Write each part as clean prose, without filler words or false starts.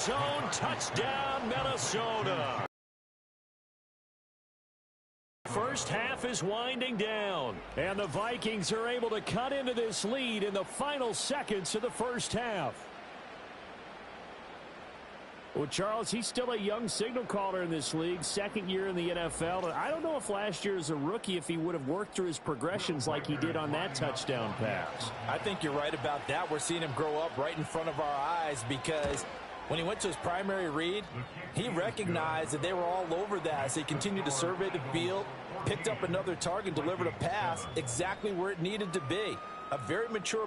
Zone touchdown, Minnesota. First half is winding down, and the Vikings are able to cut into this lead in the final seconds of the first half. Well, Charles, he's still a young signal caller in this league, second year in the NFL. And I don't know if last year as a rookie, if he would have worked through his progressions like he did on that touchdown pass. I think you're right about that. We're seeing him grow up right in front of our eyes because when he went to his primary read, he recognized that they were all over that. So he continued to survey the field, picked up another target, delivered a pass exactly where it needed to be. A very mature.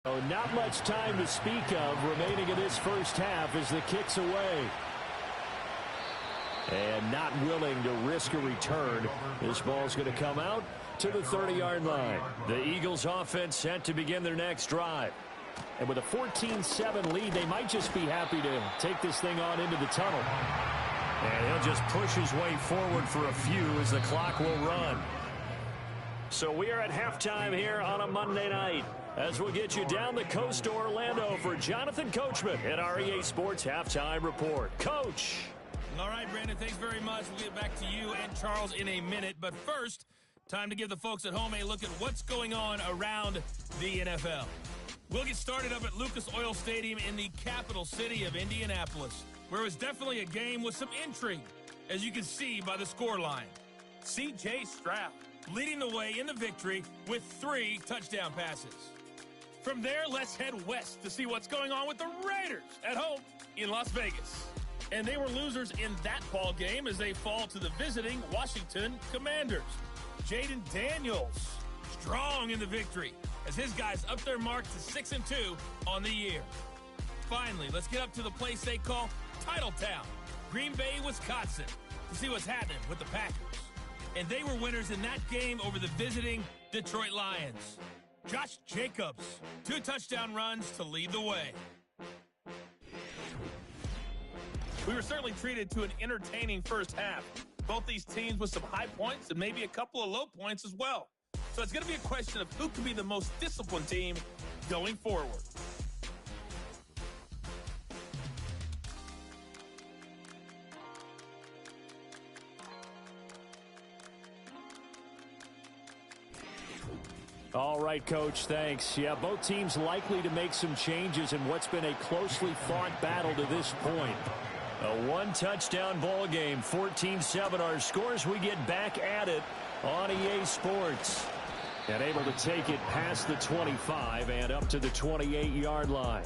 Oh, not much time to speak of remaining in this first half as the kick's away. And not willing to risk a return. This ball's going to come out to the 30-yard line. The Eagles offense set to begin their next drive. And with a 14-7 lead, they might just be happy to take this thing on into the tunnel. And he'll just push his way forward for a few as the clock will run. So we are at halftime here on a Monday night, as we'll get you down the coast to Orlando for Jonathan Coachman at our EA Sports Halftime Report. Coach. All right, Brandon, thanks very much. We'll get back to you and Charles in a minute. But first, time to give the folks at home a look at what's going on around the NFL. We'll get started up at Lucas Oil Stadium in the capital city of Indianapolis, where it was definitely a game with some intrigue, as you can see by the scoreline. C.J. Stroud leading the way in the victory with 3 touchdown passes. From there, let's head west to see what's going on with the Raiders at home in Las Vegas. And they were losers in that ball game as they fall to the visiting Washington Commanders. Jaden Daniels strong in the victory as his guys up their mark to 6-2 on the year. Finally, let's get up to the place they call Titletown, Green Bay, Wisconsin, to see what's happening with the Packers. And they were winners in that game over the visiting Detroit Lions. Josh Jacobs, 2 touchdown runs to lead the way. We were certainly treated to an entertaining first half. Both these teams with some high points and maybe a couple of low points as well. So it's going to be a question of who can be the most disciplined team going forward. All right, Coach, thanks. Yeah, both teams likely to make some changes in what's been a closely fought battle to this point. A 1-touchdown ball game, 14-7 our scores. We get back at it on EA Sports. And able to take it past the 25 and up to the 28-yard line.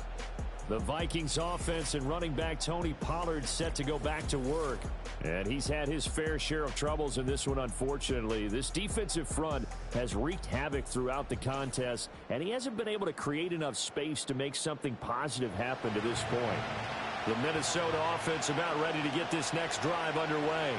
The Vikings offense and running back Tony Pollard set to go back to work. And he's had his fair share of troubles in this one, unfortunately. This defensive front has wreaked havoc throughout the contest, and he hasn't been able to create enough space to make something positive happen to this point. The Minnesota offense about ready to get this next drive underway.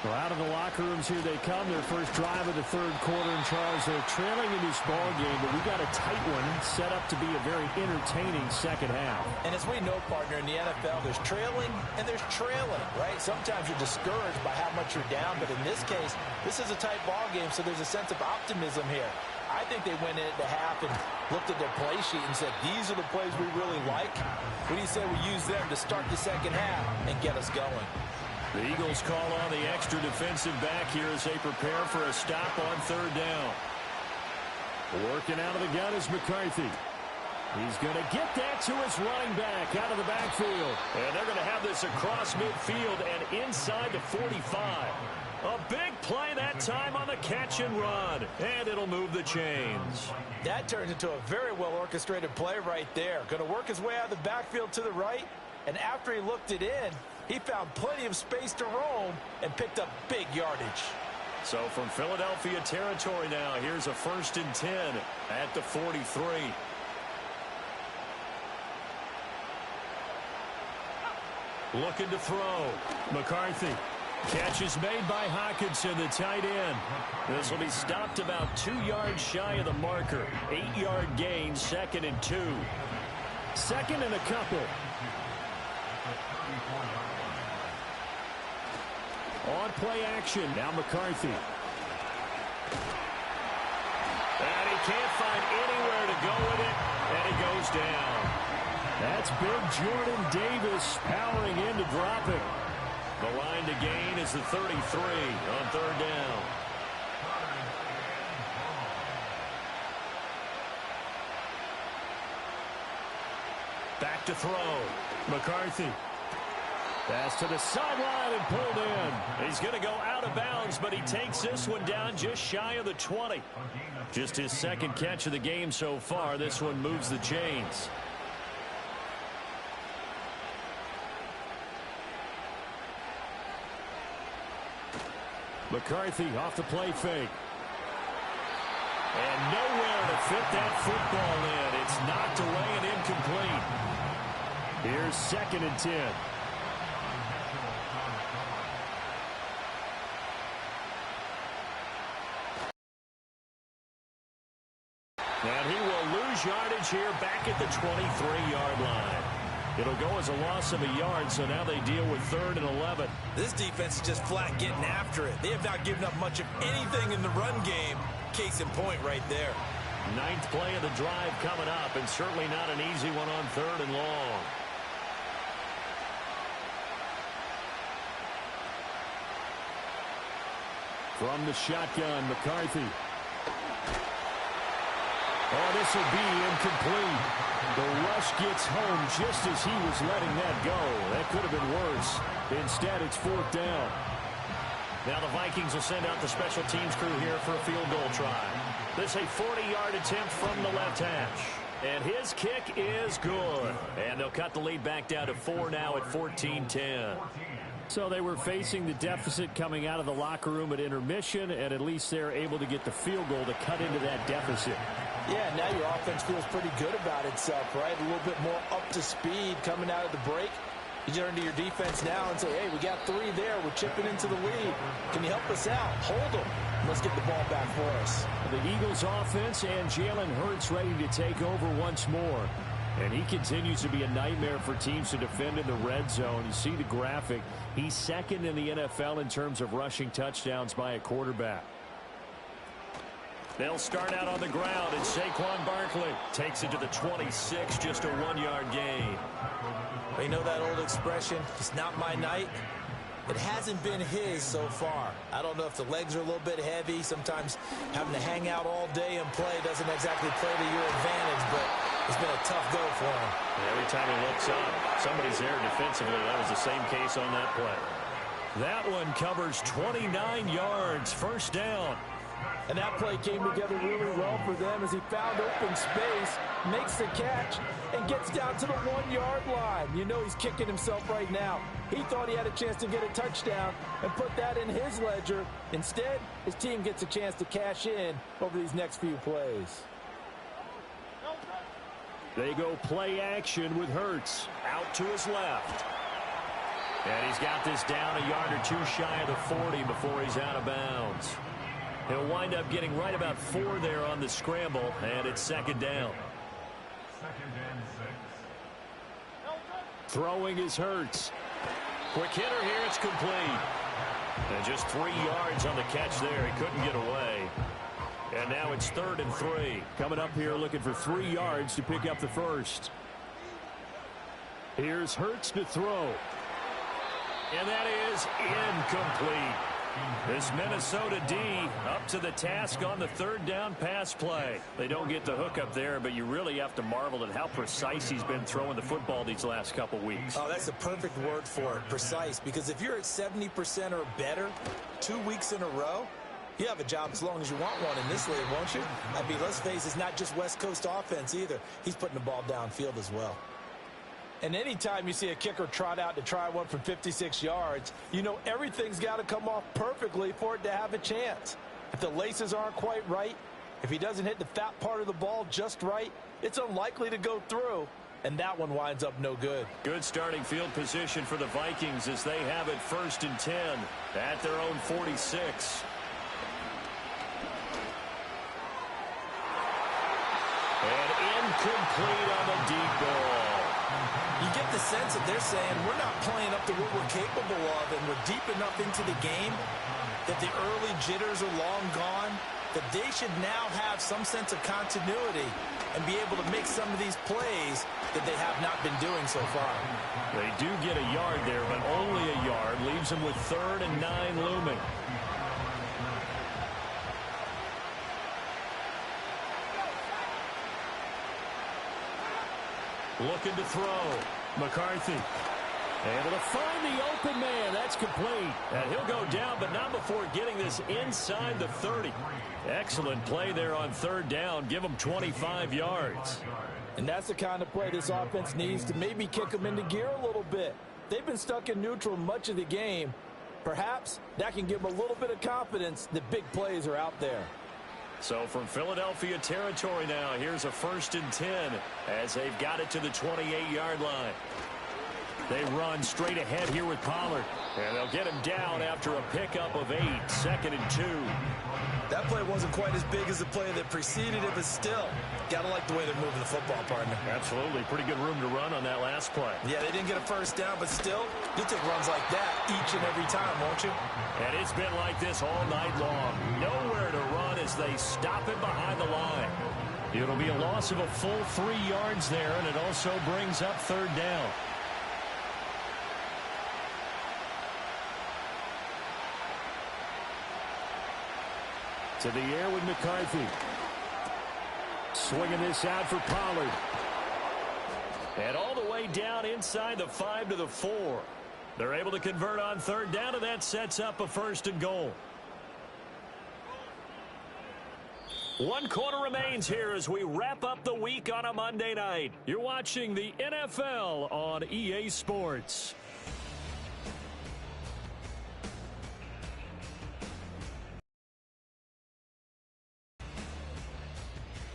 Well, out of the locker rooms here they come. Their first drive of the third quarter. And Charles, they're trailing in this ball game, but we got a tight one set up to be a very entertaining second half. And as we know, partner, in the NFL, there's trailing and there's trailing, right? Sometimes you're discouraged by how much you're down, but in this case, this is a tight ball game, so there's a sense of optimism here. I think they went into half and looked at their play sheet and said, these are the plays we really like. What do you say we use them to start the second half and get us going? The Eagles call on the extra defensive back here as they prepare for a stop on third down. Working out of the gun is McCarthy. He's going to get that to his running back out of the backfield. And they're going to have this across midfield and inside the 45. A big play that time on the catch and run. And it'll move the chains. That turns into a very well-orchestrated play right there. Going to work his way out of the backfield to the right. And after he looked it in, he found plenty of space to roam and picked up big yardage. So from Philadelphia territory now, here's a 1st and 10 at the 43. Looking to throw. McCarthy. Catch is made by Hockenson, the tight end. This will be stopped about 2 yards shy of the marker. 8-yard gain, 2nd and 2. 2nd and a couple. On play action, now McCarthy. And he can't find anywhere to go with it, and he goes down. It's big Jordan Davis powering in to drop it. The line to gain is the 33 on third down. Back to throw. McCarthy. Pass to the sideline and pulled in. He's going to go out of bounds, but he takes this one down just shy of the 20. Just his second catch of the game so far. This one moves the chains. McCarthy off the play fake. And nowhere to fit that football in. It's knocked away and incomplete. Here's 2nd and 10. And he will lose yardage here back at the 23-yard line. It'll go as a loss of a yard, so now they deal with 3rd and 11. This defense is just flat getting after it. They have not given up much of anything in the run game. Case in point right there. 9th play of the drive coming up, and certainly not an easy one on 3rd and long. From the shotgun, McCarthy. Oh, this will be incomplete. The rush gets home just as he was letting that go. That could have been worse. Instead, it's 4th down. Now the Vikings will send out the special teams crew here for a field goal try. This is a 40-yard attempt from the left hash. And his kick is good. And they'll cut the lead back down to 4 now at 14-10. So they were facing the deficit coming out of the locker room at intermission, and at least they're able to get the field goal to cut into that deficit. Yeah, now your offense feels pretty good about itself, right? A little bit more up to speed coming out of the break. You turn to your defense now and say, hey, we got 3 there. We're chipping into the lead. Can you help us out? Hold them. Let's get the ball back for us. The Eagles offense and Jalen Hurts ready to take over once more. And he continues to be a nightmare for teams to defend in the red zone. You see the graphic. He's 2nd in the NFL in terms of rushing touchdowns by a quarterback. They'll start out on the ground, and Saquon Barkley takes it to the 26, just a 1-yard gain. You know that old expression, it's not my night? It hasn't been his so far. I don't know if the legs are a little bit heavy. Sometimes having to hang out all day and play doesn't exactly play to your advantage, but it's been a tough go for him. Every time he looks up, somebody's there defensively. That was the same case on that play. That one covers 29 yards, 1st down. And that play came together really well for them as he found open space, makes the catch, and gets down to the 1-yard line. You know he's kicking himself right now. He thought he had a chance to get a touchdown and put that in his ledger. Instead, his team gets a chance to cash in over these next few plays. They go play action with Hurts out to his left. And he's got this down a yard or 2 shy of the 40 before he's out of bounds. He'll wind up getting right about 4 there on the scramble, and it's 2nd down. Throwing is Hurts. Quick hitter here, it's complete. And just 3 yards on the catch there. He couldn't get away. And now it's 3rd and 3. Coming up here looking for 3 yards to pick up the first. Here's Hurts to throw. And that is incomplete. This Minnesota D up to the task on the 3rd down pass play. They don't get the hook up there, but you really have to marvel at how precise he's been throwing the football these last couple weeks. Oh, that's a perfect word for it, precise. Because if you're at 70% or better 2 weeks in a row, you have a job as long as you want one in this league, won't you? I mean, let's face it, it's not just West Coast offense either. He's putting the ball downfield as well. And anytime you see a kicker trot out to try one from 56 yards, you know everything's got to come off perfectly for it to have a chance. If the laces aren't quite right, if he doesn't hit the fat part of the ball just right, it's unlikely to go through, and that one winds up no good. Good starting field position for the Vikings as they have it 1st and 10 at their own 46. And incomplete on the deep ball. You get the sense that they're saying we're not playing up to what we're capable of, and we're deep enough into the game that the early jitters are long gone, that they should now have some sense of continuity. and be able to make some of these plays that they have not been doing so far. They do get a yard there, but only a yard. Leaves them with 3rd and 9 looming. Looking to throw. McCarthy able to find the open man. That's complete. And he'll go down, but not before getting this inside the 30. Excellent play there on 3rd down. Give them 25 yards. And that's the kind of play this offense needs to maybe kick them into gear a little bit. They've been stuck in neutral much of the game. Perhaps that can give them a little bit of confidence that big plays are out there. So from Philadelphia territory now, here's a 1st and 10 as they've got it to the 28-yard line. They run straight ahead here with Pollard. And they'll get him down after a pickup of 8, 2nd and 2. That play wasn't quite as big as the play that preceded it, but still, got to like the way they're moving the football, partner. Absolutely. Pretty good room to run on that last play. Yeah, they didn't get a 1st down, but still, you'll take runs like that each and every time, won't you? And it's been like this all night long. Nowhere to run as they stop him behind the line. It'll be a loss of a full 3 yards there, and it also brings up 3rd down. To the air with McCarthy. Swinging this out for Pollard. And all the way down inside the 5 to the 4. They're able to convert on 3rd down, and that sets up a 1st and goal. 1 quarter remains here as we wrap up the week on a Monday night. You're watching the NFL on EA Sports.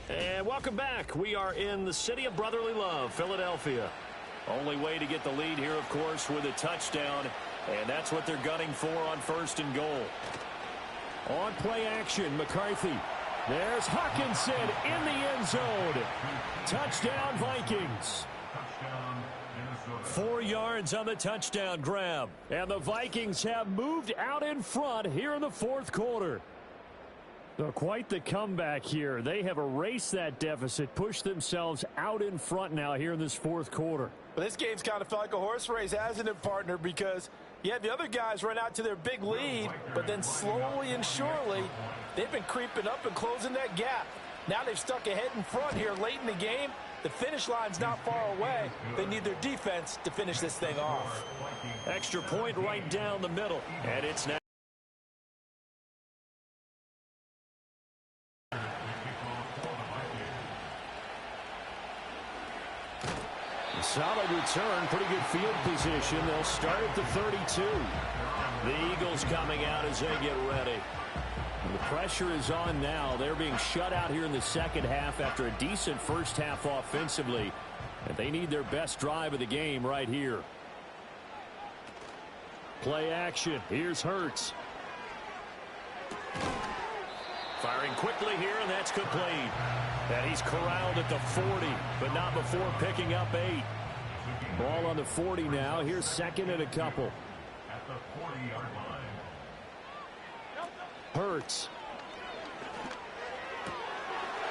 And welcome back. We are in the city of brotherly love, Philadelphia. Only way to get the lead here, of course, with a touchdown. And that's what they're gunning for on 1st and goal. On play action, McCarthy. There's Hawkinson in the end zone. Touchdown, Vikings. 4 yards on the touchdown grab. And the Vikings have moved out in front here in the 4th quarter. So quite the comeback here. They have erased that deficit, pushed themselves out in front now here in this 4th quarter. Well, this game's kind of felt like a horse race, hasn't it, partner? Because, yeah, the other guys run out to their big lead, but then slowly and surely, they've been creeping up and closing that gap. Now they've stuck ahead in front here late in the game. The finish line's not far away. They need their defense to finish this thing off. Extra point right down the middle, and it's now. Solid return, pretty good field position. They'll start at the 32. The Eagles coming out as they get ready. And the pressure is on now. They're being shut out here in the 2nd half after a decent 1st half offensively. And they need their best drive of the game right here. Play action. Here's Hurts. Firing quickly here, and that's complete. And he's corralled at the 40, but not before picking up 8. Ball on the 40 now. Here's 2nd and a couple. At the 40-yard line. Hurts.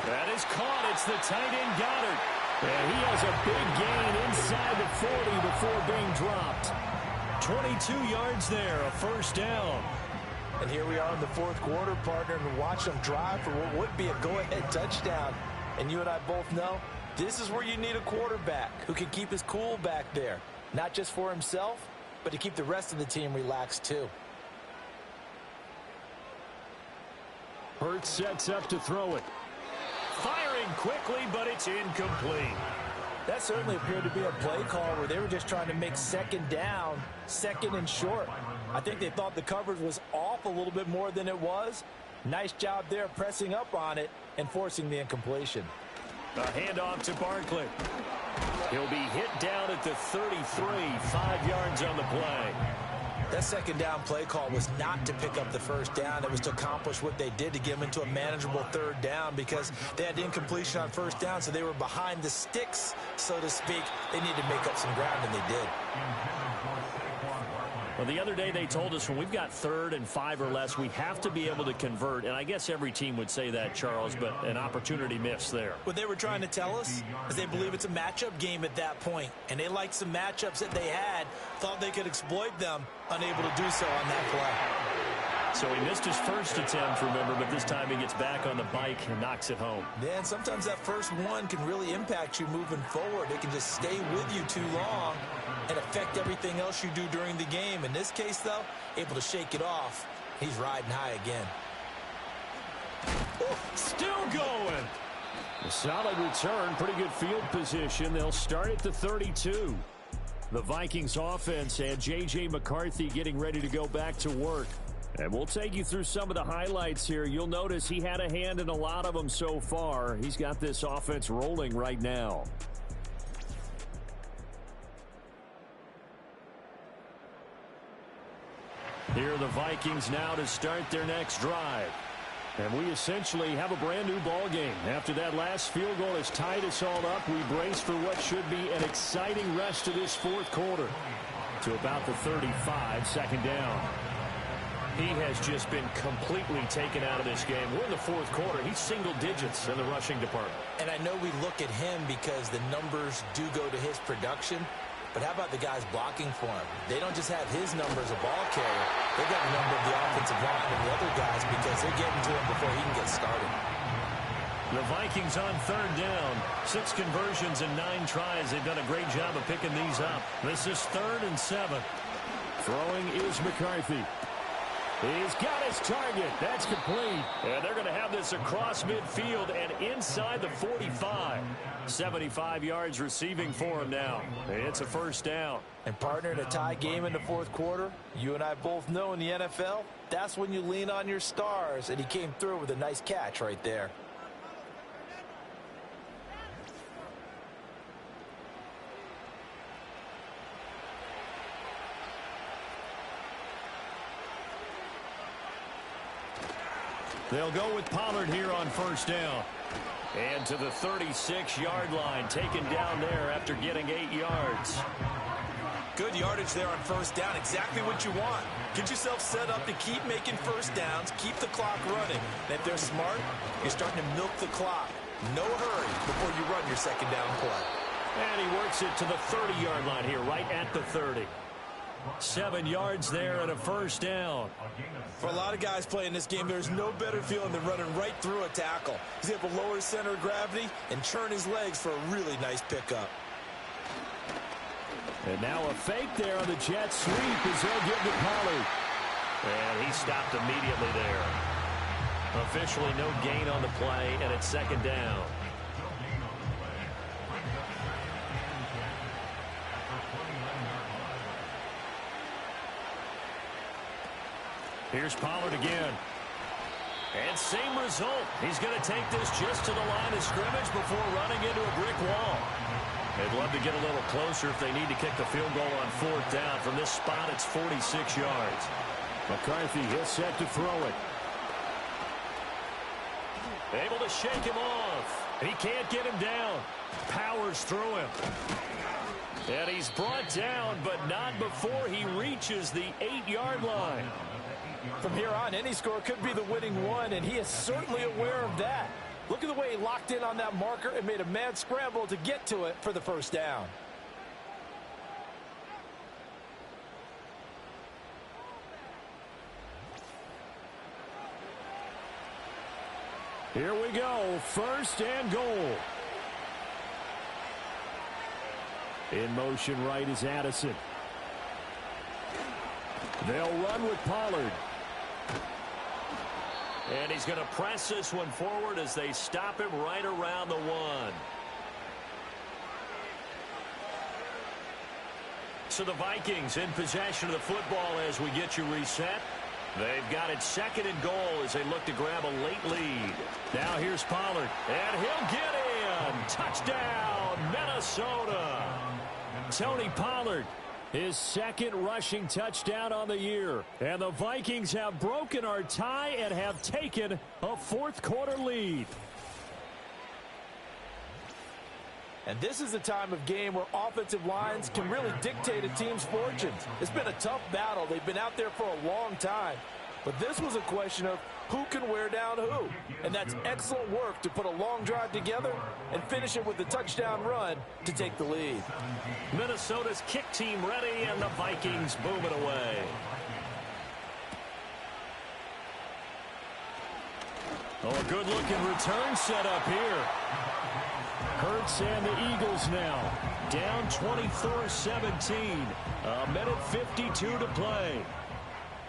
That is caught. It's the tight end Goddard. And he has a big gain inside the 40 before being dropped. 22 yards there, a 1st down. And here we are in the 4th quarter, partner, and watch them drive for what would be a go-ahead touchdown. And you and I both know this is where you need a quarterback who can keep his cool back there. Not just for himself, but to keep the rest of the team relaxed too. Hurts sets up to throw it. Firing quickly, but it's incomplete. That certainly appeared to be a play call where they were just trying to make 2nd down, 2nd and short. I think they thought the coverage was off a little bit more than it was. Nice job there pressing up on it and forcing the incompletion. A handoff to Barkley. He'll be hit down at the 33, 5 yards on the play. That 2nd down play call was not to pick up the 1st down. It was to accomplish what they did to get them into a manageable 3rd down because they had incompletion on 1st down, so they were behind the sticks, so to speak. They needed to make up some ground, and they did. Well, the other day they told us when we've got 3rd and 5 or less, we have to be able to convert. And I guess every team would say that, Charles, but an opportunity missed there. What they were trying to tell us is they believe it's a matchup game at that point. And they liked some matchups that they had, thought they could exploit them, unable to do so on that play. So he missed his first attempt, remember, but this time he gets back on the bike and knocks it home. Yeah, and sometimes that first one can really impact you moving forward. It can just stay with you too long and affect everything else you do during the game. In this case, though, able to shake it off. He's riding high again. Oh, still going. A solid return, pretty good field position. They'll start at the 32. The Vikings offense and J.J. McCarthy getting ready to go back to work. And we'll take you through some of the highlights here. You'll notice he had a hand in a lot of them so far. He's got this offense rolling right now. Here are the Vikings now to start their next drive. And we essentially have a brand new ball game. After that last field goal has tied us all up, we brace for what should be an exciting rest of this 4th quarter. To about the 35, 2nd down. He has just been completely taken out of this game. We're in the 4th quarter. He's single digits in the rushing department. And I know we look at him because the numbers do go to his production. But how about the guys blocking for him? They don't just have his number as a ball carrier. They've got the number of the offensive line and the other guys because they're getting to him before he can get started. The Vikings on 3rd down. 6 conversions and 9 tries. They've done a great job of picking these up. This is 3rd and 7. Throwing is McCarthy. He's got his target. That's complete. And they're going to have this across midfield and inside the 45. 75 yards receiving for him now. It's a 1st down. And partner, in a tie game in the 4th quarter, you and I both know in the NFL, that's when you lean on your stars. And he came through with a nice catch right there. They'll go with Pollard here on 1st down. And to the 36-yard line, taken down there after getting 8 yards. Good yardage there on 1st down. Exactly what you want. Get yourself set up to keep making 1st downs, keep the clock running. And if they're smart, you're starting to milk the clock. No hurry before you run your 2nd down play. And he works it to the 30-yard line here, right at the 30. 7 yards there and a 1st down. For a lot of guys playing this game, there's no better feeling than running right through a tackle. He's able to lower his center of gravity and churn his legs for a really nice pickup. And now a fake there on the jet sweep as they'll give to Pollard. And he stopped immediately there. Officially no gain on the play, and it's 2nd down. Here's Pollard again. And same result. He's going to take this just to the line of scrimmage before running into a brick wall. They'd love to get a little closer if they need to kick the field goal on 4th down. From this spot, it's 46 yards. McCarthy, he'll set to throw it. Able to shake him off. And he can't get him down. Powers through him. And he's brought down, but not before he reaches the 8-yard line. From here on, any score could be the winning one, and he is certainly aware of that. Look at the way he locked in on that marker and made a mad scramble to get to it for the 1st down. Here we go, 1st and goal. In motion right is Addison. They'll run with Pollard. And he's going to press this one forward as they stop him right around the 1. So the Vikings in possession of the football as we get you reset. They've got it 2nd and goal as they look to grab a late lead. Now here's Pollard, and he'll get in. Touchdown, Minnesota. Tony Pollard, his 2nd rushing touchdown on the year. And the Vikings have broken our tie and have taken a 4th quarter lead. And this is the time of game where offensive lines can really dictate a team's fortunes. It's been a tough battle. They've been out there for a long time. But this was a question of who can wear down who. And that's excellent work to put a long drive together and finish it with a touchdown run to take the lead. Minnesota's kick team ready, and the Vikings boom it away. Oh, a good-looking return set up here. Hurts and the Eagles now down 24-17. A minute 52 to play.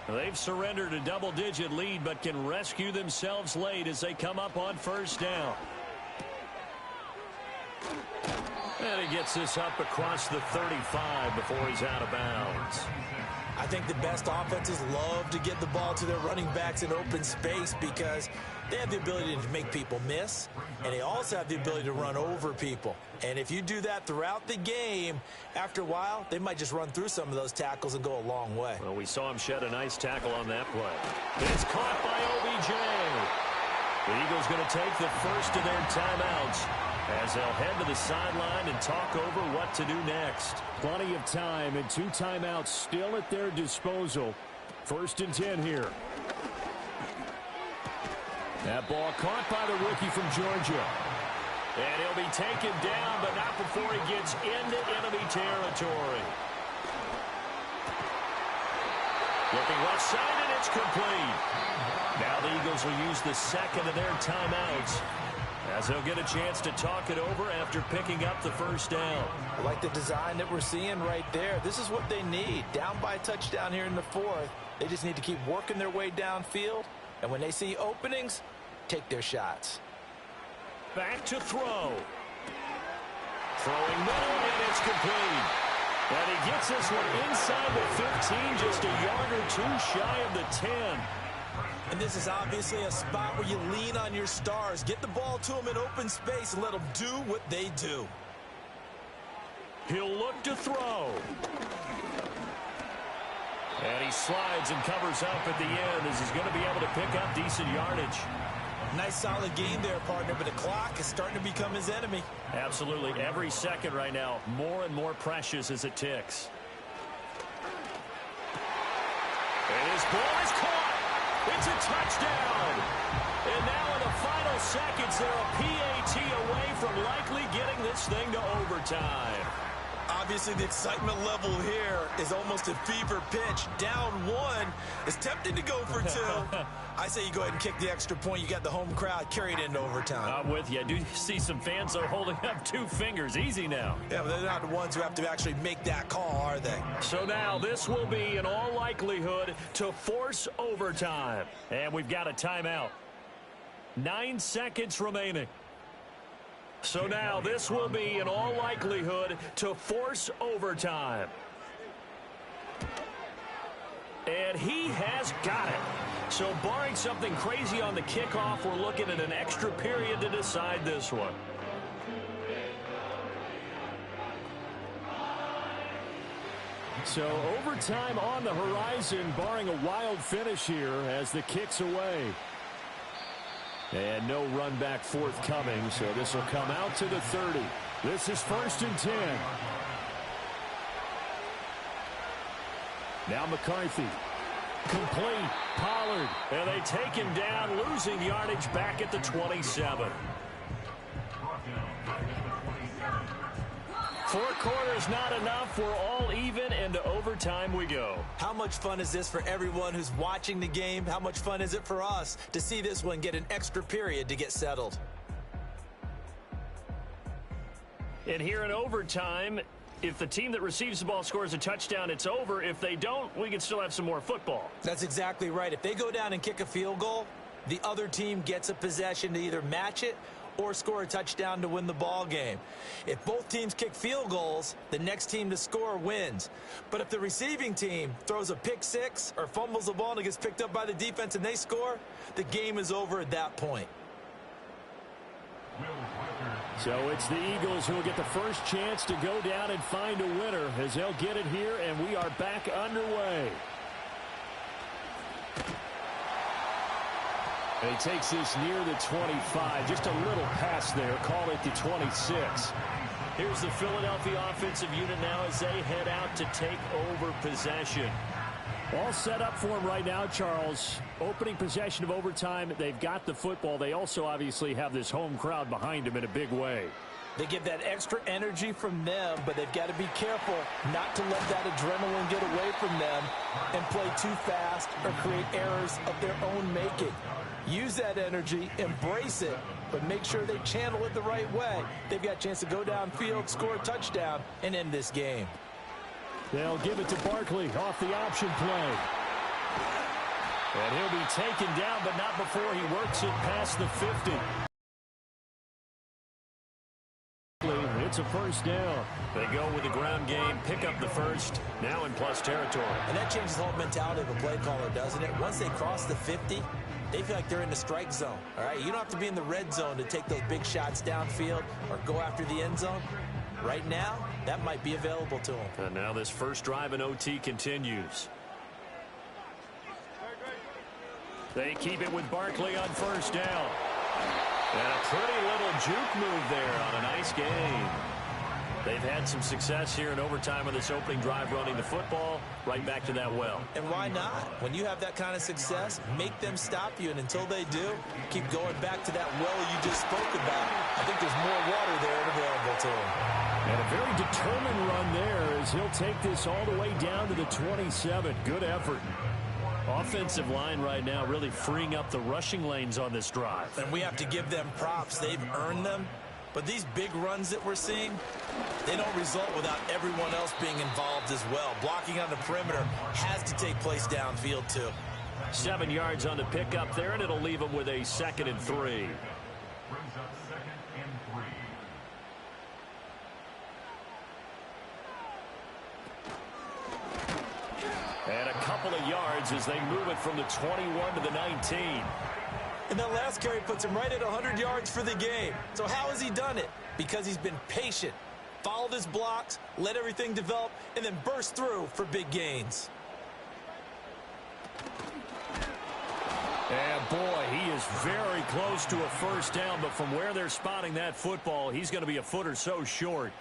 They've surrendered a double-digit lead, but can rescue themselves late as they come up on first down. And he gets this up across the 35 before he's out of bounds. I think the best offenses love to get the ball to their running backs in open space because they have the ability to make people miss, and they also have the ability to run over people. And if you do that throughout the game, after a while, they might just run through some of those tackles and go a long way. Well, we saw him shed a nice tackle on that play. It's caught by OBJ. The Eagles going to take the first of their timeouts as they'll head to the sideline and talk over what to do next. Plenty of time and 2 timeouts still at their disposal. 1st and 10 here. That ball caught by the rookie from Georgia. And he'll be taken down, but not before he gets into enemy territory. Looking left side, and it's complete. Now the Eagles will use the second of their timeouts as they'll get a chance to talk it over after picking up the first down. I like the design that we're seeing right there. This is what they need. Down by a touchdown here in the 4th. They just need to keep working their way downfield. And when they see openings, take their shots. Back to throw. Throwing middle, and it's complete. And he gets this one inside the 15, just a yard or 2 shy of the 10. And this is obviously a spot where you lean on your stars. Get the ball to them in open space and let them do what they do. He'll look to throw. And he slides and covers up at the end as he's going to be able to pick up decent yardage. Nice solid game there, partner, but the clock is starting to become his enemy. Absolutely. Every second right now, more and more precious as it ticks. And his ball is caught. It's a touchdown. And now in the final seconds, they're a PAT away from likely getting this thing to overtime. Obviously, the excitement level here is almost a fever pitch. Down 1. It's tempting to go for 2. I say you go ahead and kick the extra point. You got the home crowd carried into overtime. I'm with you. I do see some fans are holding up 2 fingers. Easy now. Yeah, but they're not the ones who have to actually make that call, are they? So now this will be, in all likelihood, to force overtime. And we've got a timeout. 9 seconds remaining. So now this will be, in all likelihood, to force overtime. And he has got it. So barring something crazy on the kickoff, we're looking at an extra period to decide this one. So overtime on the horizon, barring a wild finish here as the kick's away. And no run back forthcoming, so this will come out to the 30. This is 1st and 10. Now McCarthy. Complete. Pollard. And they take him down, losing yardage back at the 27. 4 quarters not enough. We're all even, and to overtime we go. How much fun is this for everyone who's watching the game? How much fun is it for us to see this one get an extra period to get settled? And here in overtime, if the team that receives the ball scores a touchdown, it's over. If they don't, we can still have some more football. That's exactly right. If they go down and kick a field goal, the other team gets a possession to either match it or score a touchdown to win the ball game. If both teams kick field goals, the next team to score wins. But if the receiving team throws a pick 6 or fumbles the ball and it gets picked up by the defense and they score, the game is over at that point. So it's the Eagles who will get the first chance to go down and find a winner as they'll get it here, and we are back underway. And he takes this near the 25. Just a little pass there. Call it the 26. Here's the Philadelphia offensive unit now as they head out to take over possession. All set up for them right now, Charles. Opening possession of overtime. They've got the football. They also obviously have this home crowd behind them in a big way. They get that extra energy from them, but they've got to be careful not to let that adrenaline get away from them and play too fast or create errors of their own making. Use that energy, embrace it, but make sure they channel it the right way. They've got a chance to go downfield, score a touchdown, and end this game. They'll give it to Barkley off the option play. And he'll be taken down, but not before he works it past the 50. It's a first down. They go with the ground game, pick up the first, now in plus territory. And that changes the whole mentality of a play caller, doesn't it? Once they cross the 50, they feel like they're in the strike zone. All right, you don't have to be in the red zone to take those big shots downfield or go after the end zone. Right now, that might be available to them. And now this first drive in OT continues. They keep it with Barkley on first down. And a pretty little juke move there on a nice gain. They've had some success here in overtime on this opening drive running the football. Right back to that well. And why not? When you have that kind of success, make them stop you. And until they do, keep going back to that well you just spoke about. I think there's more water there available to them. And a very determined run there as he'll take this all the way down to the 27. Good effort. Offensive line right now really freeing up the rushing lanes on this drive. And we have to give them props. They've earned them. But these big runs that we're seeing, they don't result without everyone else being involved as well. Blocking on the perimeter has to take place downfield too. 7 yards on the pickup there, and it'll leave them with a 2nd and 3. Brings up 2nd and 3. And a couple of yards as they move it from the 21 to the 19. And that last carry puts him right at 100 yards for the game. So how has he done it? Because he's been patient, followed his blocks, let everything develop, and then burst through for big gains. And boy, he is very close to a first down, but from where they're spotting that football, he's going to be a foot or so short.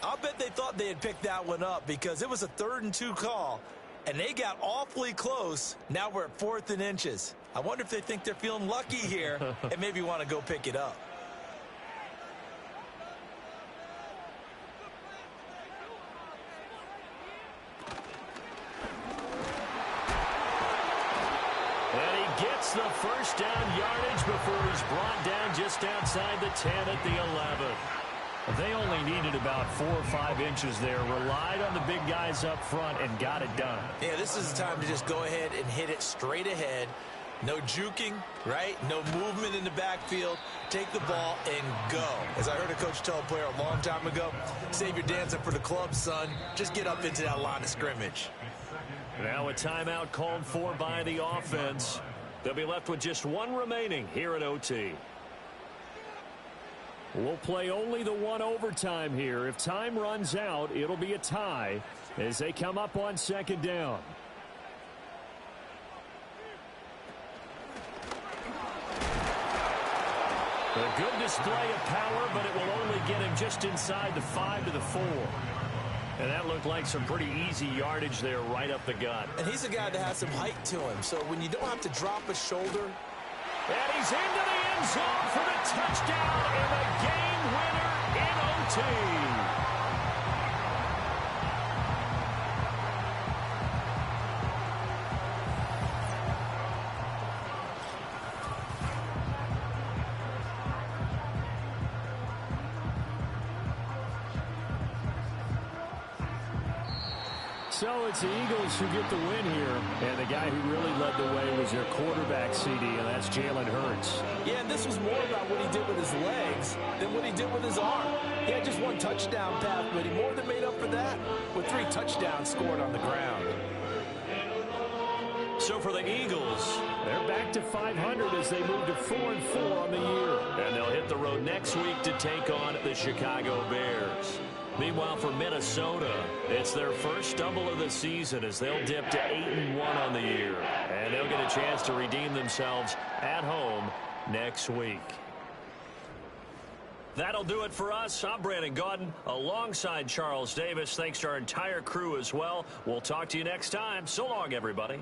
I'll bet they thought they had picked that one up because it was a 3rd and 2 call, and they got awfully close. Now we're at 4th and inches. I wonder if they think they're feeling lucky here and maybe want to go pick it up. And he gets the first down yardage before he's brought down just outside the 10 at the 11. They only needed about 4 or 5 inches there, relied on the big guys up front, and got it done. Yeah, this is the time to just go ahead and hit it straight ahead. No juking, right? No movement in the backfield. Take the ball and go. As I heard a coach tell a player a long time ago, save your dancing for the club, son. Just get up into that line of scrimmage. Now a timeout called for by the offense. They'll be left with just 1 remaining here at OT. We'll play only the 1 overtime here. If time runs out, it'll be a tie as they come up on 2nd down. A good display of power, but it will only get him just inside the 5 to the 4. And that looked like some pretty easy yardage there right up the gut. And he's a guy that has some height to him, so when you don't have to drop a shoulder. And he's into the end zone for the touchdown and the game winner in OT. So it's the Eagles who get the win here. And the guy who really led the way was their quarterback, CD, and that's Jalen Hurts. Yeah, and this was more about what he did with his legs than what he did with his arm. He had just 1 touchdown pass, but he more than made up for that with 3 touchdowns scored on the ground. So for the Eagles, they're back to 500 as they move to 4-4 on the year. And they'll hit the road next week to take on the Chicago Bears. Meanwhile, for Minnesota, it's their first stumble of the season as they'll dip to 8-1 on the year. And they'll get a chance to redeem themselves at home next week. That'll do it for us. I'm Brandon Gaudin alongside Charles Davis. Thanks to our entire crew as well. We'll talk to you next time. So long, everybody.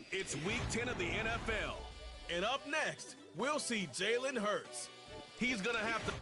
It's Week 10 of the NFL. And up next, we'll see Jalen Hurts. He's going to have to...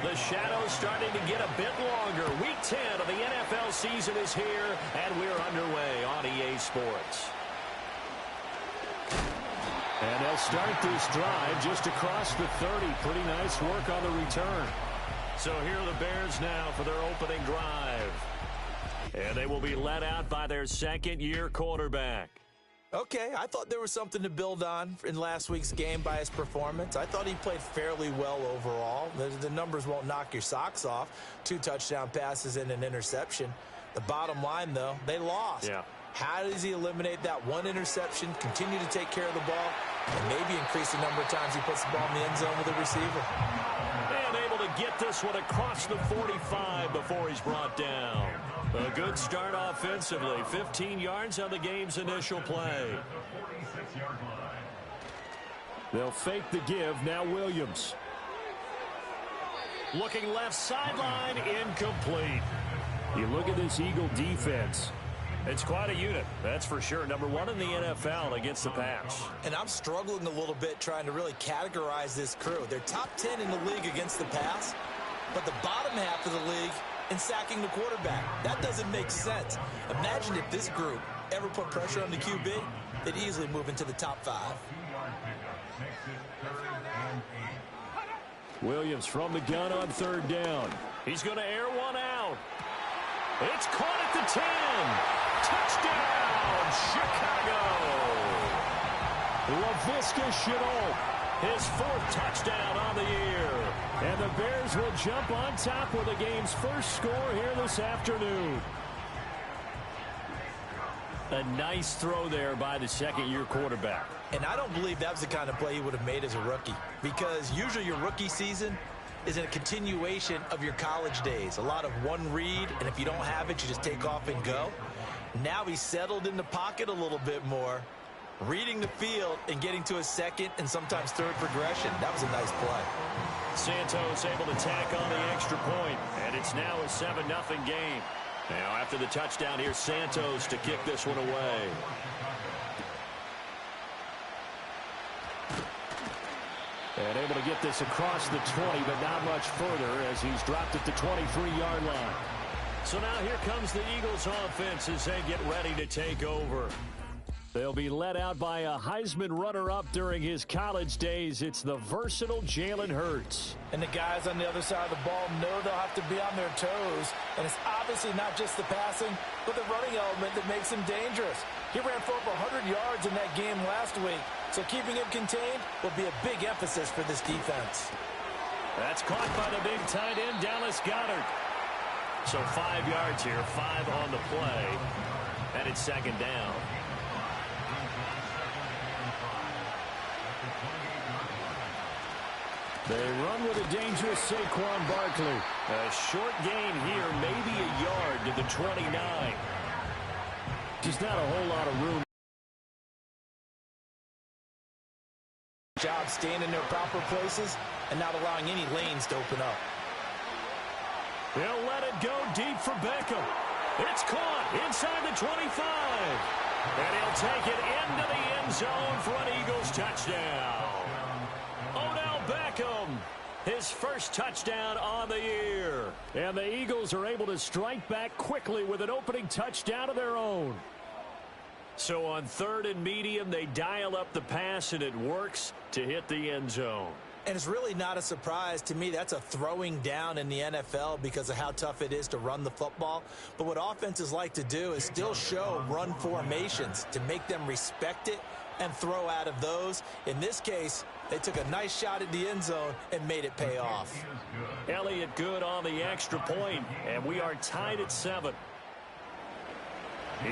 The shadow's starting to get a bit longer. Week 10 of the NFL season is here, and we're underway on EA Sports. And they'll start this drive just across the 30. Pretty nice work on the return. So here are the Bears now for their opening drive. And they will be led out by their second-year quarterback. Okay, I thought there was something to build on in last week's game by his performance. I thought he played fairly well overall. The numbers won't knock your socks off. 2 touchdown passes and an interception. The bottom line, though, they lost. Yeah. How does he eliminate that one interception, continue to take care of the ball, and maybe increase the number of times he puts the ball in the end zone with a receiver? And able to get this one across the 45 before he's brought down. A good start offensively. 15 yards on the game's initial play. They'll fake the give. Now Williams. Looking left sideline, incomplete. You look at this Eagle defense. It's quite a unit, that's for sure. Number one in the NFL against the pass. And I'm struggling a little bit trying to really categorize this crew. They're top 10 in the league against the pass, but the bottom half of the league in sacking the quarterback. That doesn't make sense. Imagine if this group ever put pressure on the QB, they'd easily move into the top 5. Williams from the gun on third down. He's going to air one out. It's caught at the 10. Touchdown, Chicago. Laviska Shenault, his 4th touchdown on the year. And the Bears will jump on top with the game's first score here this afternoon. A nice throw there by the second-year quarterback. And I don't believe that was the kind of play he would have made as a rookie, because usually your rookie season is a continuation of your college days. A lot of one read, and if you don't have it, you just take off and go. Now he's settled in the pocket a little bit more, reading the field and getting to a second and sometimes third progression. That was a nice play. Santos able to tack on the extra point, and it's now a 7-0 game. Now after the touchdown, here's Santos to kick this one away. And able to get this across the 20, but not much further as he's dropped at the 23-yard line. So now here comes the Eagles offense as they get ready to take over. They'll be led out by a Heisman runner-up during his college days. It's the versatile Jalen Hurts. And the guys on the other side of the ball know they'll have to be on their toes. And it's obviously not just the passing, but the running element that makes him dangerous. He ran for over 100 yards in that game last week. So keeping him contained will be a big emphasis for this defense. That's caught by the big tight end, Dallas Goedert. So 5 yards here, 5 on the play. And it's second down. They run with a dangerous Saquon Barkley. A short gain here, maybe a yard to the 29. Just not a whole lot of room. Job staying in their proper places and not allowing any lanes to open up. They'll let it go deep for Beckham. It's caught inside the 25. And he'll take it into the end zone for an Eagles touchdown. Odell Beckham, his first touchdown on the year. And the Eagles are able to strike back quickly with an opening touchdown of their own. So on 3rd and medium, they dial up the pass, and it works to hit the end zone. And it's really not a surprise to me. That's a throwing down in the NFL because of how tough it is to run the football. But what offenses like to do is still show run formations to make them respect it and throw out of those. In this case, they took a nice shot at the end zone and made it pay off. Elliott good on the extra point, and we are tied at 7.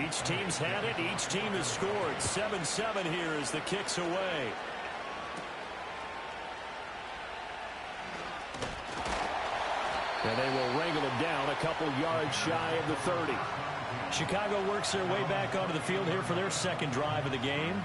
Each team's had it. Each team has scored. 7-7 here as the kick's away. And they will wrangle it down a couple yards shy of the 30. Chicago works their way back onto the field here for their second drive of the game.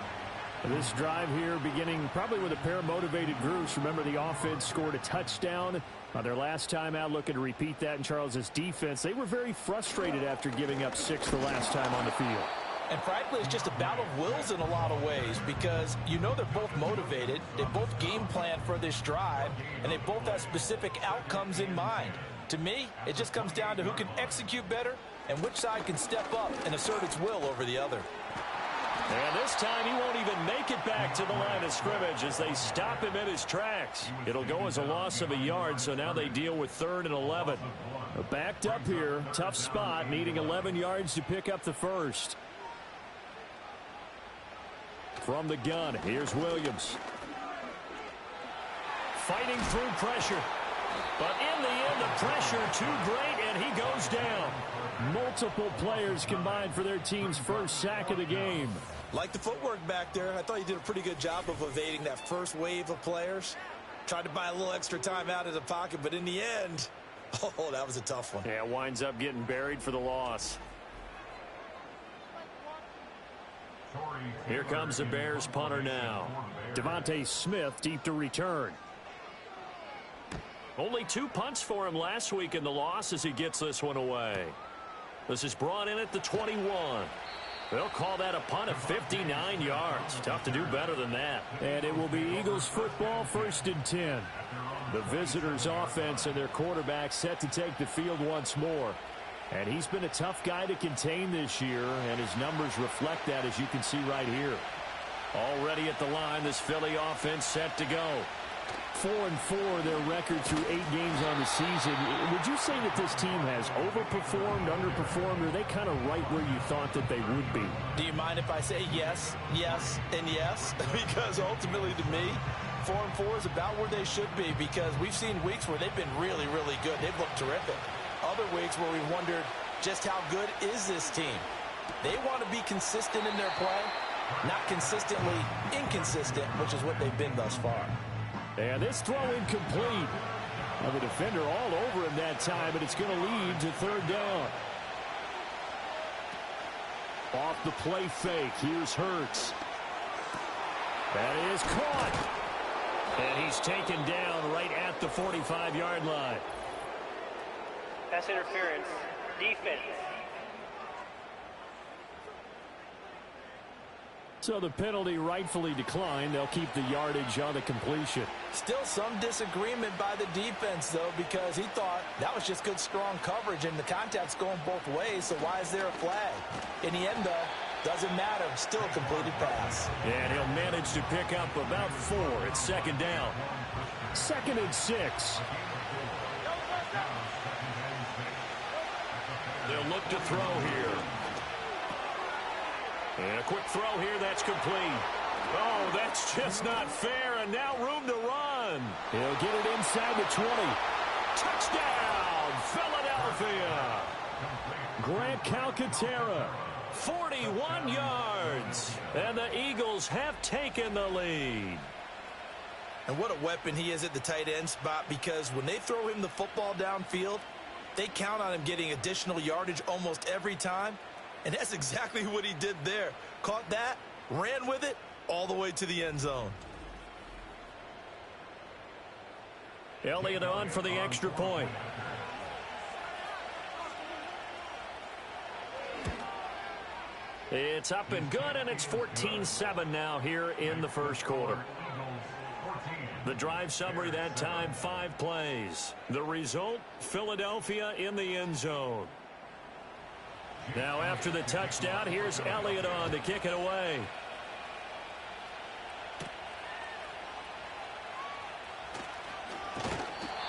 This drive here beginning probably with a pair of motivated groups. Remember, the offense scored a touchdown on their last time out. Looking to repeat that in Charles' defense. They were very frustrated after giving up 6 the last time on the field. And frankly, it's just a battle of wills in a lot of ways because you know they're both motivated. They both game plan for this drive, and they both have specific outcomes in mind. To me, it just comes down to who can execute better and which side can step up and assert its will over the other. And this time he won't even make it back to the line of scrimmage as they stop him in his tracks. It'll go as a loss of a yard, so now they deal with 3rd and 11. Backed up here, tough spot, needing 11 yards to pick up the first. From the gun, here's Williams. Fighting through pressure. But in the end, the pressure too great, And he goes down. Multiple players combined for their team's first sack of the game. Like the footwork back there, I thought he did a pretty good job of evading that first wave of players. Tried to buy a little extra time out of the pocket, but in the end, oh, that was a tough one. Yeah, winds up getting buried for the loss. Here comes the Bears punter now. Devontae Smith deep to return. Only 2 punts for him last week in the loss as he gets this one away. This is brought in at the 21. They'll call that a punt of 59 yards. Tough to do better than that. And it will be Eagles football, 1st and 10. The visitors' offense and their quarterback set to take the field once more. And he's been a tough guy to contain this year, and his numbers reflect that, as you can see right here. Already at the line, this Philly offense set to go. 4-4, their record through 8 games on the season. Would you say that this team has overperformed, underperformed, or are they kind of right where you thought that they would be? Do you mind if I say yes, yes, and yes? Because ultimately, to me, 4-4 is about where they should be, because we've seen weeks where they've been really, really good. They've looked terrific. Other weeks where we wondered just how good is this team. They want to be consistent in their play, not consistently inconsistent, which is what they've been thus far. And this throw incomplete. Now the defender all over him that time, but it's going to lead to 3rd down. Off the play fake, here's Hurts. That is caught. And he's taken down right at the 45-yard line. Pass interference. Defense. So the penalty rightfully declined. They'll keep the yardage on the completion. Still some disagreement by the defense, though, because he thought that was just good, strong coverage, and the contact's going both ways, so why is there a flag? In the end, though, doesn't matter. Still a completed pass. And he'll manage to pick up about 4. It's 2nd down. 2nd and 6. They'll look to throw here. And a quick throw here, that's complete. Oh, that's just not fair, and now room to run. He'll get it inside the 20. Touchdown, Philadelphia. Grant Calcaterra, 41 yards. And the Eagles have taken the lead. And what a weapon he is at the tight end spot, because when they throw him the football downfield, they count on him getting additional yardage almost every time. And that's exactly what he did there. Caught that, ran with it, all the way to the end zone. Elliott on for the extra point. It's up and good, and it's 14-7 now here in the first quarter. The drive summary that time, 5 plays. The result, Philadelphia in the end zone. Now after the touchdown, here's Elliott on to kick it away.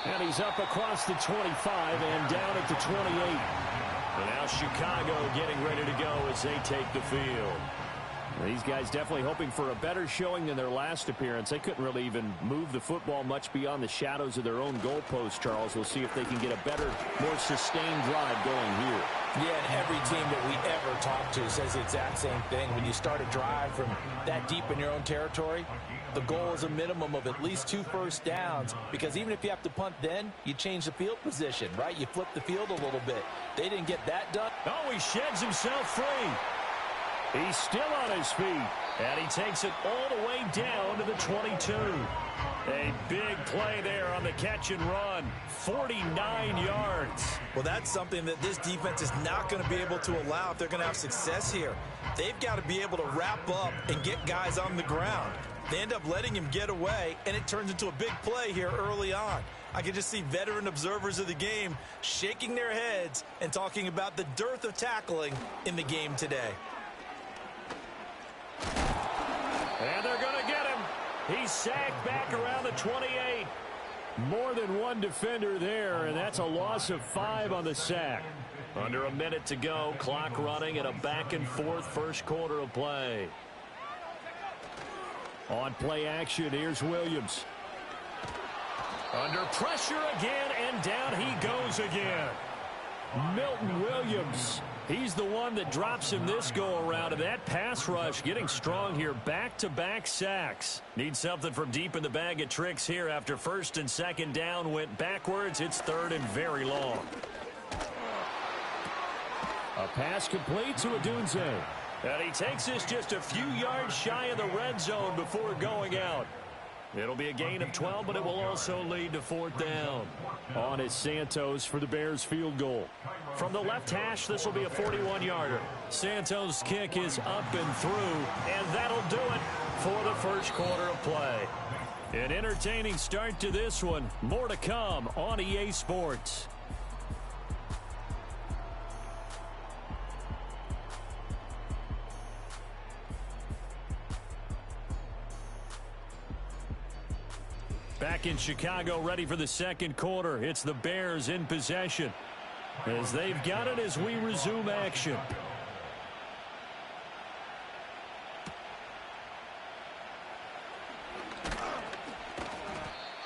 And he's up across the 25 and down at the 28. And now Chicago getting ready to go as they take the field. These guys definitely hoping for a better showing than their last appearance. They couldn't really even move the football much beyond the shadows of their own goalpost, Charles. We'll see if they can get a better, more sustained drive going here. Yeah, and every team that we ever talk to says the exact same thing. When you start a drive from that deep in your own territory, the goal is a minimum of at least 2 first downs, because even if you have to punt then, you change the field position, right? You flip the field a little bit. They didn't get that done. Oh, he sheds himself free. He's still on his feet, and he takes it all the way down to the 22. A big play there on the catch and run, 49 yards. Well, that's something that this defense is not going to be able to allow if they're going to have success here. They've got to be able to wrap up and get guys on the ground. They end up letting him get away, and it turns into a big play here early on. I can just see veteran observers of the game shaking their heads and talking about the dearth of tackling in the game today. And they're going to get him. He's sacked back around the 28. More than one defender there, and that's a loss of 5 on the sack. Under a minute to go, clock running, and a back-and-forth first quarter of play. On play action, here's Williams. Under pressure again, and down he goes again. Milton Williams. He's the one that drops him this go-around, and that pass rush getting strong here. Back-to-back sacks. Need something from deep in the bag of tricks here after first and second down went backwards. It's third and very long. A pass complete to Odunze. And he takes this just a few yards shy of the red zone before going out. It'll be a gain of 12, but it will also lead to fourth down. On is Santos for the Bears field goal. From the left hash, this will be a 41-yarder. Santos' kick is up and through, and that'll do it for the first quarter of play. An entertaining start to this one. More to come on EA Sports. Back in Chicago, ready for the second quarter. It's the Bears in possession as they've got it as we resume action.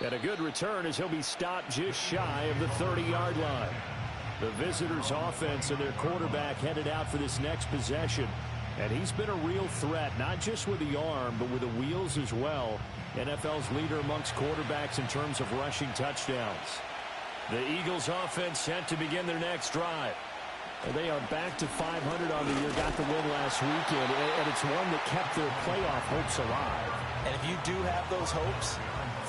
And a good return as he'll be stopped just shy of the 30-yard line. The visitors' offense and their quarterback headed out for this next possession. And he's been a real threat, not just with the arm, but with the wheels as well. NFL's leader amongst quarterbacks in terms of rushing touchdowns. The Eagles offense set to begin their next drive. They are back to 500 on the year, got the win last weekend, and it's one that kept their playoff hopes alive. And if you do have those hopes,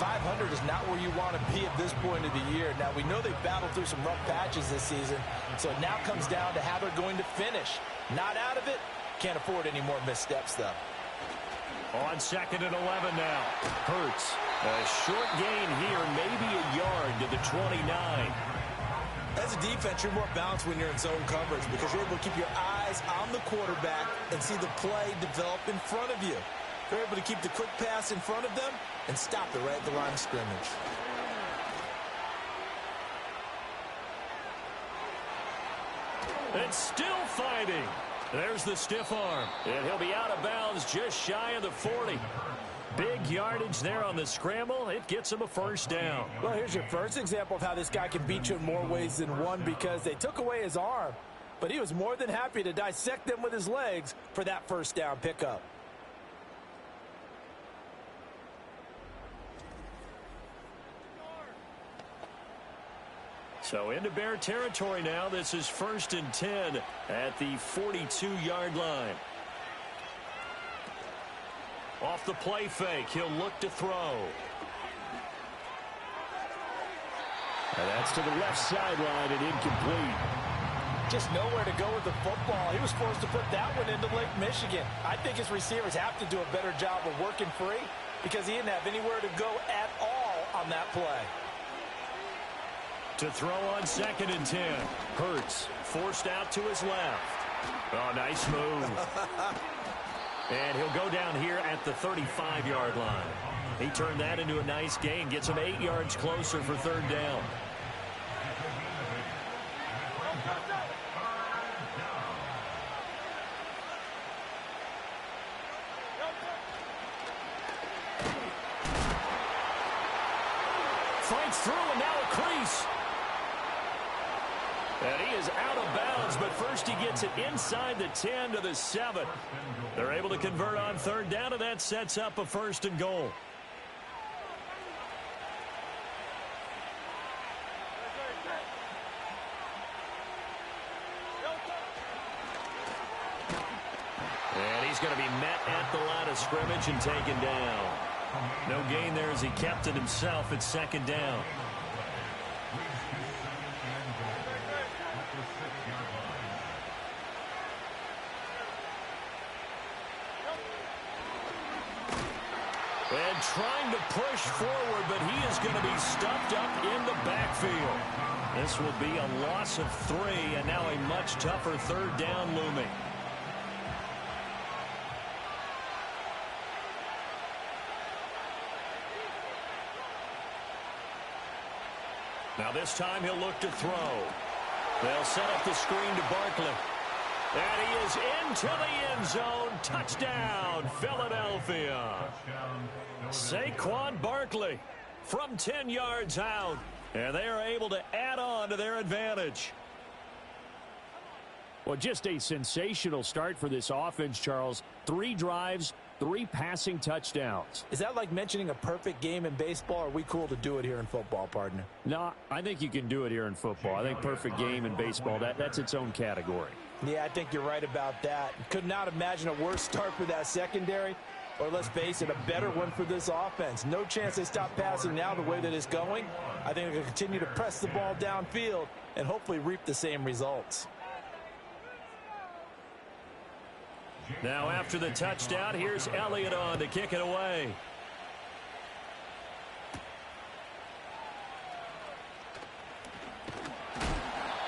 500 is not where you want to be at this point of the year. Now, we know they've battled through some rough patches this season, so it now comes down to how they're going to finish. Not out of it. Can't afford any more missteps, though. On second and 11 now. Hurts. A short gain here, maybe a yard to the 29. As a defense, you're more balanced when you're in zone coverage because you're able to keep your eyes on the quarterback and see the play develop in front of you. You're able to keep the quick pass in front of them and stop it right at the line of scrimmage. It's still fighting. There's the stiff arm, and he'll be out of bounds just shy of the 40. Big yardage there on the scramble. It gets him a first down. Well, here's your first example of how this guy can beat you in more ways than one because they took away his arm, but he was more than happy to dissect them with his legs for that first down pickup. So into Bear territory now. This is first and 10 at the 42-yard line. Off the play fake, he'll look to throw. And that's to the left sideline and incomplete. Just nowhere to go with the football. He was forced to put that one into Lake Michigan. I think his receivers have to do a better job of working free because he didn't have anywhere to go at all on that play. To throw on second and 10. Hurts forced out to his left. Oh, nice move. And he'll go down here at the 35-yard line. He turned that into a nice gain. Gets him 8 yards closer for third down. Fights through and now a crease. And he is out of bounds, but first he gets it inside the 10 to the 7. They're able to convert on third down, and that sets up a first and goal. And he's going to be met at the line of scrimmage and taken down. No gain there as he kept it himself at second down. And trying to push forward, but he is going to be stuffed up in the backfield. This will be a loss of 3, and now a much tougher third down looming. Now this time he'll look to throw. They'll set up the screen to Barkley. And he is into the end zone. Touchdown, Philadelphia. Saquon Barkley from 10 yards out. And they are able to add on to their advantage. Well, just a sensational start for this offense, Charles. 3 drives, 3 passing touchdowns. Is that like mentioning a perfect game in baseball, or are we cool to do it here in football, partner? No, I think you can do it here in football. I think perfect game in baseball, that's its own category. Yeah, I think you're right about that. Could not imagine a worse start for that secondary, or let's face it, a better one for this offense. No chance they stop passing now the way that it's going. I think they'll continue to press the ball downfield and hopefully reap the same results. Now after the touchdown, here's Elliott on to kick it away.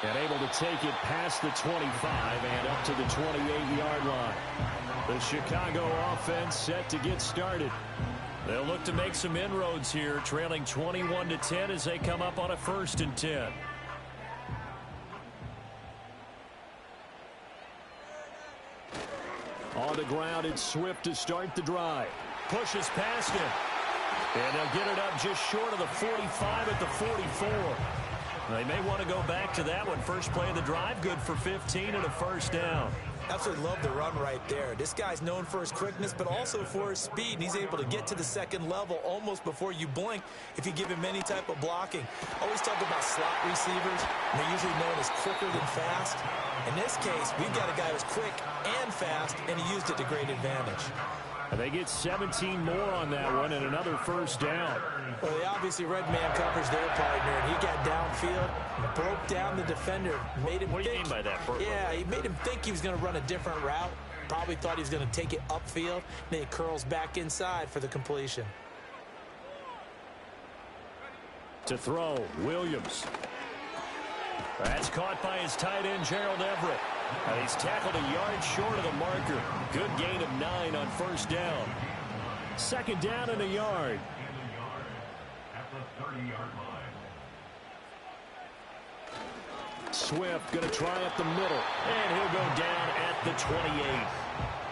And able to take it past the 25 and up to the 28-yard line. The Chicago offense set to get started. They'll look to make some inroads here, trailing 21-10 as they come up on a 1st and 10. On the ground, it's Swift to start the drive. Pushes past him. And they'll get it up just short of the 45 at the 44. They may want to go back to that one. First play of the drive, good for 15 and a 1st down. Absolutely love the run right there. This guy's known for his quickness, but also for his speed. And he's able to get to the 2nd level almost before you blink if you give him any type of blocking. Always talk about slot receivers, and they're usually known as quicker than fast. In this case, we've got a guy who's quick and fast, and he used it to great advantage. And they get 17 more on that one and another 1st down. Well, they obviously read man coverage their partner, and he got downfield, broke down the defender, made him What do you mean by that, Bert? Yeah, he made him think he was going to run a different route. Probably thought he was going to take it upfield. Then he curls back inside for the completion. To throw, Williams. That's caught by his tight end, Gerald Everett. And he's tackled a yard short of the marker. Good gain of 9 on 1st down. 2nd down and a yard. At the 30-yard line. Swift going to try up the middle. And he'll go down at the 28.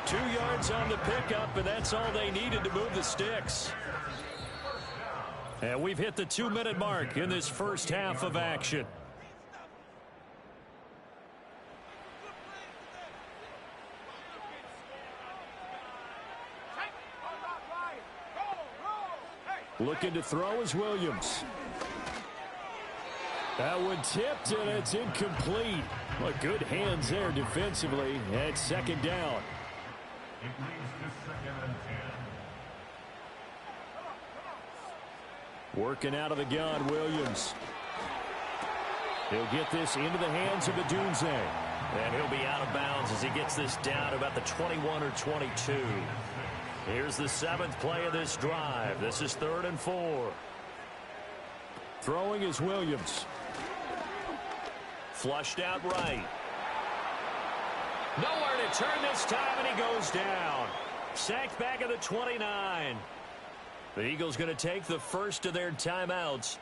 2 yards on the pickup, and that's all they needed to move the sticks. And we've hit the 2-minute mark in this first half of action. Looking to throw is Williams. That one tipped, and it's incomplete. Well, good hands there defensively. And 2nd down. It leads to 2nd and 10. Working out of the gun, Williams. He'll get this into the hands of Odunze. And he'll be out of bounds as he gets this down to about the 21 or 22. Here's the 7th play of this drive. This is 3rd and 4. Throwing is Williams. Flushed out right. Nowhere to turn this time, and he goes down. Sacked back at the 29. The Eagles going to take the first of their timeouts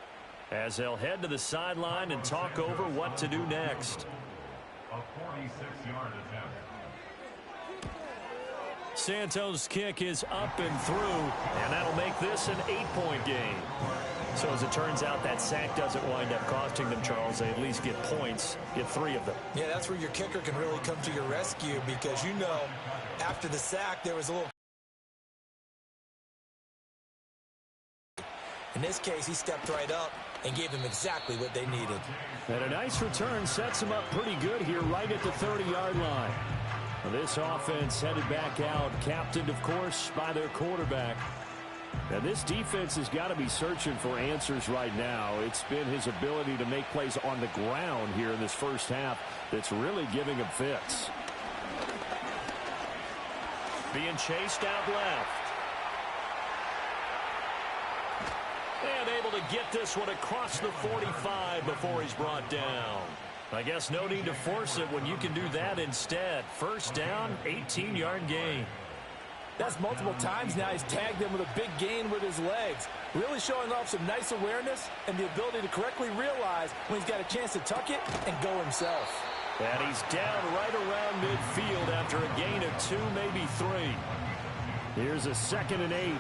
as they'll head to the sideline and talk over what to do next. A 46-yard attempt. Santos' kick is up and through, and that'll make this an 8-point game. So as it turns out, that sack doesn't wind up costing them, Charles. They at least get points, get 3 of them. Yeah, that's where your kicker can really come to your rescue, because you know after the sack there was a little. In this case, he stepped right up and gave them exactly what they needed. And a nice return sets them up pretty good here right at the 30-yard line. This offense headed back out, captained, of course, by their quarterback. And this defense has got to be searching for answers right now. It's been his ability to make plays on the ground here in this first half that's really giving him fits. Being chased out left. And able to get this one across the 45 before he's brought down. I guess no need to force it when you can do that instead. First down, 18-yard gain. That's multiple times now he's tagged them with a big gain with his legs. Really showing off some nice awareness and the ability to correctly realize when he's got a chance to tuck it and go himself. And he's down right around midfield after a gain of 2, maybe 3. Here's a 2nd and 8.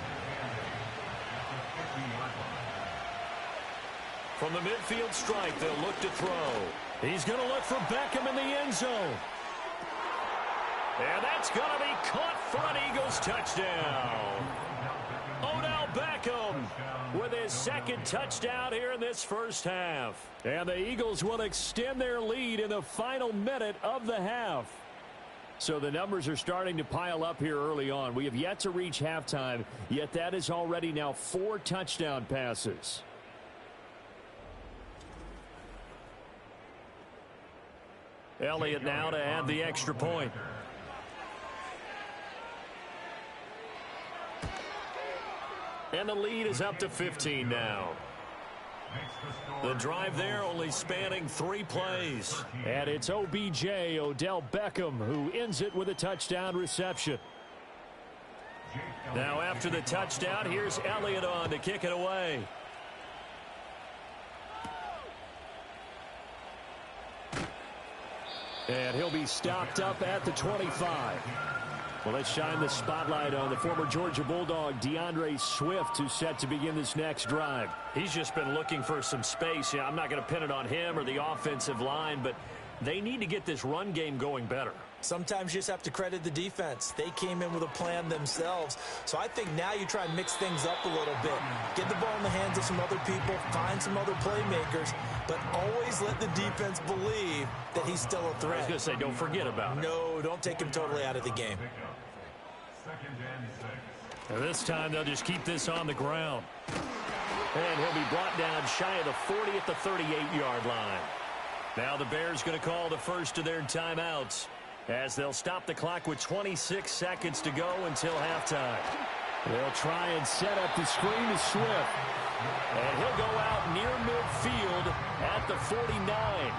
From the midfield stripe, they'll look to throw. He's going to look for Beckham in the end zone. And that's going to be caught for an Eagles touchdown. Odell Beckham with his second touchdown here in this first half. And the Eagles will extend their lead in the final minute of the half. So the numbers are starting to pile up here early on. We have yet to reach halftime, yet that is already now 4 touchdown passes. Elliott now to add the extra point. And the lead is up to 15 now. The drive there only spanning 3 plays. And it's OBJ, Odell Beckham, who ends it with a touchdown reception. Now after the touchdown, here's Elliott on to kick it away. And he'll be stopped up at the 25. Well, let's shine the spotlight on the former Georgia Bulldog, DeAndre Swift, who's set to begin this next drive. He's just been looking for some space. I'm not going to pin it on him or the offensive line, but they need to get this run game going better. Sometimes you just have to credit the defense. They came in with a plan themselves. So I think now you try and mix things up a little bit. Get the ball in the hands of some other people, find some other playmakers, but always let the defense believe that he's still a threat. I was going to say, don't forget about it. No, don't take him totally out of the game. And this time they'll just keep this on the ground. And he'll be brought down shy of the 40 at the 38-yard line. Now the Bears going to call the first of their timeouts, as they'll stop the clock with 26 seconds to go until halftime. They'll try and set up the screen to Swift. And he'll go out near midfield at the 49.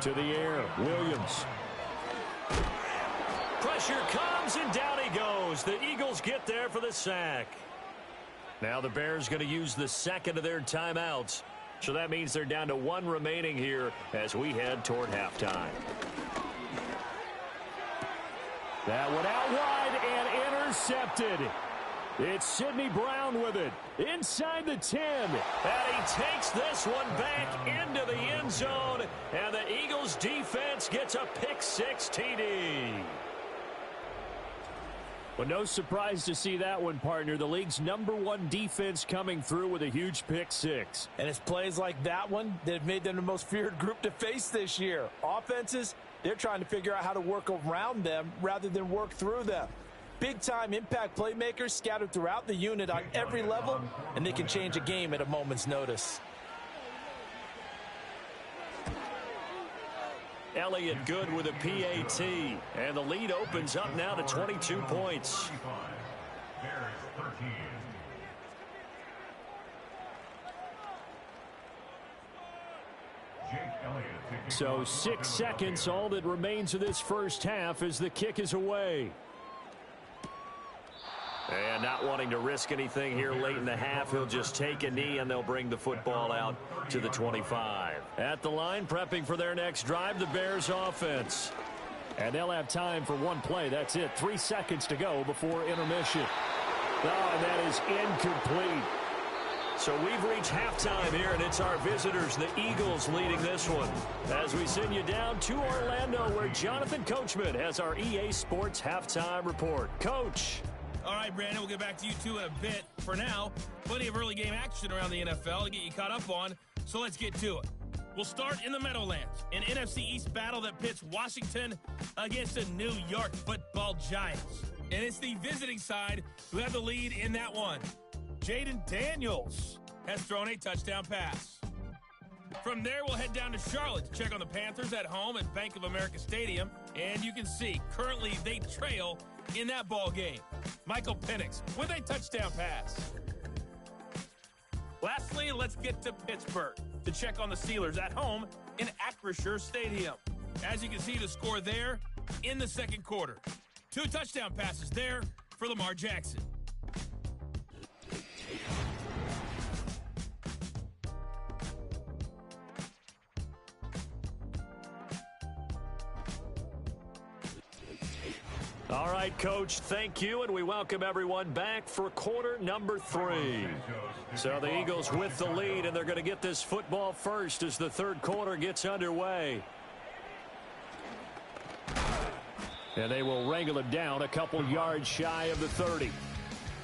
To the air, Williams. Pressure comes, and down he goes. The Eagles get there for the sack. Now the Bears going to use the second of their timeouts. So that means they're down to 1 remaining here as we head toward halftime. That one out wide and intercepted. It's Sidney Brown with it inside the 10. And he takes this one back into the end zone. And the Eagles defense gets a pick-6 TD. Well, no surprise to see that one, partner. The league's #1 defense coming through with a huge pick-6. And it's plays like that one that have made them the most feared group to face this year. Offenses, they're trying to figure out how to work around them rather than work through them. Big-time impact playmakers scattered throughout the unit on every level, and they can change a game at a moment's notice. Elliott good with a PAT, and the lead opens up now to 22 points. So 6 seconds, all that remains of this first half as the kick is away. And not wanting to risk anything here late in the half, he'll just take a knee and they'll bring the football out to the 25. At the line, prepping for their next drive, the Bears offense. And they'll have time for one play. That's it. 3 seconds to go before intermission. Oh, and that is incomplete. So we've reached halftime here, and it's our visitors, the Eagles, leading this one. As we send you down to Orlando, where Jonathan Coachman has our EA Sports Halftime Report. Coach. All right, Brandon, we'll get back to you two in a bit. For now, plenty of early game action around the NFL to get you caught up on, so let's get to it. We'll start in the Meadowlands, an NFC East battle that pits Washington against the New York Football Giants. And it's the visiting side who have the lead in that one. Jaden Daniels has thrown a touchdown pass. From there, we'll head down to Charlotte to check on the Panthers at home at Bank of America Stadium. And you can see, currently they trail in that ball game. Michael Penix with a touchdown pass. Lastly, let's get to Pittsburgh to check on the Steelers at home in Acrisure Stadium. As you can see, the score there in the second quarter. 2 touchdown passes there for Lamar Jackson. All right, Coach, thank you, and we welcome everyone back for quarter number 3. So the Eagles with the lead, and they're going to get this football first as the third quarter gets underway. And they will wrangle him down a couple yards shy of the 30.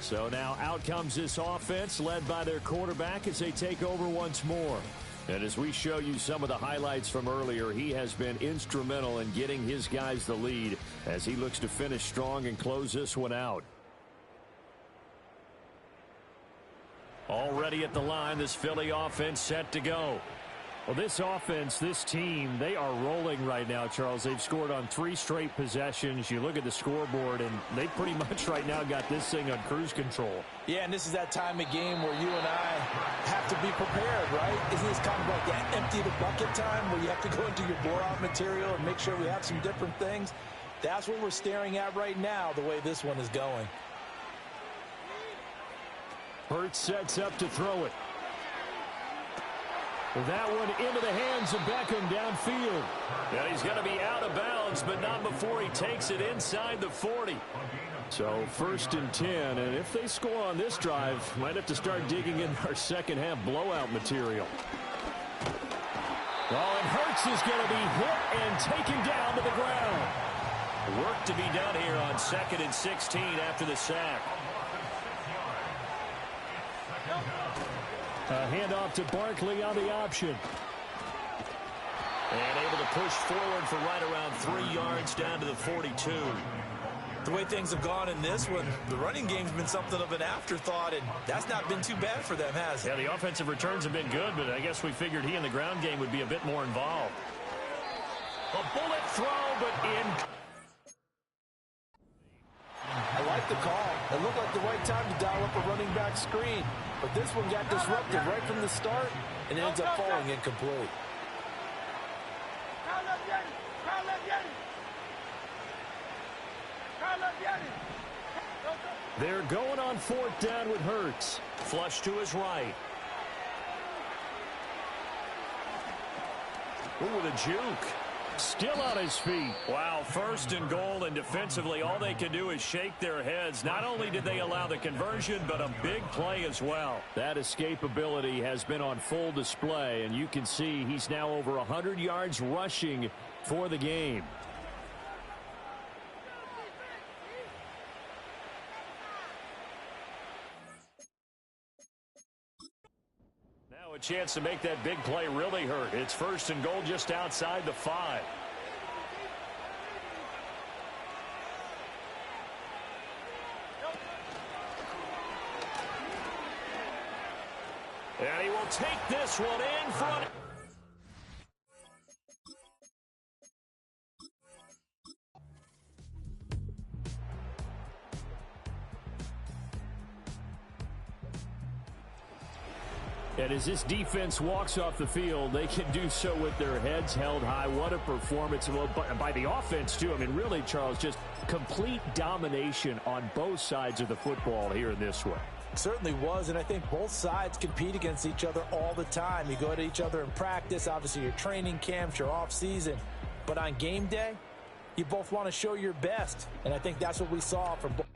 So now out comes this offense led by their quarterback as they take over once more. And as we show you some of the highlights from earlier, he has been instrumental in getting his guys the lead as he looks to finish strong and close this one out. Already at the line, this Philly offense set to go. Well, this offense, this team, they are rolling right now, Charles. They've scored on 3 straight possessions. You look at the scoreboard, and they pretty much right now got this thing on cruise control. Yeah, and this is that time of game where you and I have to be prepared, right? Isn't this kind of like that empty the bucket time where you have to go into your blowout material and make sure we have some different things? That's what we're staring at right now, the way this one is going. Hurts sets up to throw it. That one into the hands of Beckham downfield. And he's going to be out of bounds, but not before he takes it inside the 40. So 1st and 10, and if they score on this drive, might have to start digging in our second half blowout material. Oh, and Hurts is going to be hit and taken down to the ground. Work to be done here on 2nd and 16 after the sack. A handoff to Barkley on the option. And able to push forward for right around 3 yards down to the 42. The way things have gone in this one, the running game's been something of an afterthought, and that's not been too bad for them, has it? Yeah, the offensive returns have been good, but I guess we figured he in the ground game would be a bit more involved. A bullet throw, but in. I like the call. It looked like the right time to dial up a running back screen. But this one got disrupted right from the start and ends up falling incomplete. They're going on 4th down with Hurts. Flush to his right. Ooh, with a juke. Still on his feet. Wow, 1st and goal, and defensively all they can do is shake their heads. Not only did they allow the conversion, but a big play as well. That escapability has been on full display, and you can see he's now over 100 yards rushing for the game. Now a chance to make that big play really hurt. It's 1st and goal just outside the 5. And he will take this one in front. And as this defense walks off the field, they can do so with their heads held high. What a performance by the offense, too. I mean, really, Charles, just complete domination on both sides of the football here in this one. Certainly was, and I think both sides compete against each other all the time. You go at each other in practice, obviously your training camps, your off season. But on game day, you both want to show your best, and I think that's what we saw from both.